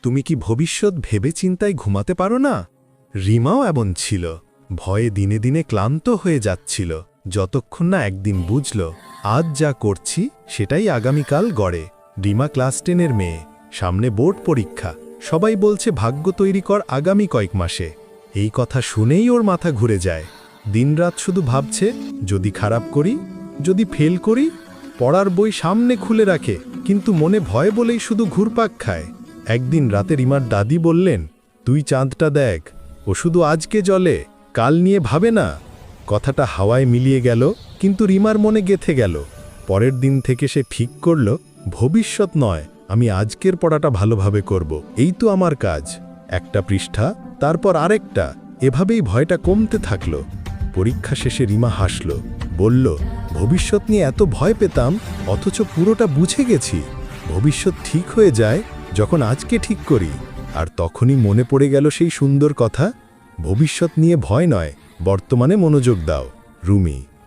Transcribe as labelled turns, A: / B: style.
A: তুমি কি ভবিষ্যৎ ভেবে চিন্তায় ঘুমাতে পারো না? রিমাও এমন ছিল। ভয়ে দিনে দিনে ক্লান্ত হয়ে যাচ্ছিল, যতক্ষণ না একদিন বুঝল আজ যা করছি সেটাই আগামীকাল গড়ে। রিমা ক্লাস 10-এর মেয়ে, সামনে বোর্ড পরীক্ষা। সবাই বলছে ভাগ্য তৈরি কর আগামী কয়েক মাসে। এই কথা শুনেই ওর মাথা ঘুরে যায়। দিনরাত শুধু ভাবছে, যদি খারাপ করি, যদি ফেল করি। পড়ার বই সামনে খুলে রাখে, কিন্তু মনে ভয় বলেই শুধু ঘুরপাক খায়। একদিন রাতে রিমার দাদি বললেন, তুই চাঁদটা দেখ, ও শুধু আজকে জ্বলে, কাল নিয়ে ভাবে না। কথাটা হাওয়ায় মিলিয়ে গেল, কিন্তু রিমার মনে গেঁথে গেল। পরের দিন থেকে সে ঠিক করল, ভবিষ্যৎ নয়, আমি আজকের পড়াটা ভালোভাবে করব। এই তো আমার কাজ। একটা পৃষ্ঠা, তারপর আরেকটা, এভাবেই ভয়টা কমতে থাকল। পরীক্ষা শেষে রিমা হাসল, বলল, ভবিষ্যৎ নিয়ে এত ভয় পেতাম, অথচ পুরোটা বুঝে গেছি। ভবিষ্যৎ ঠিক হয়ে যায় যখন আজকে ঠিক করি। আর তখনই মনে পড়ে গেল সেই সুন্দর কথা, ভবিষ্যৎ নিয়ে ভয় নয়, বর্তমানে মনোযোগ দাও। রুমি।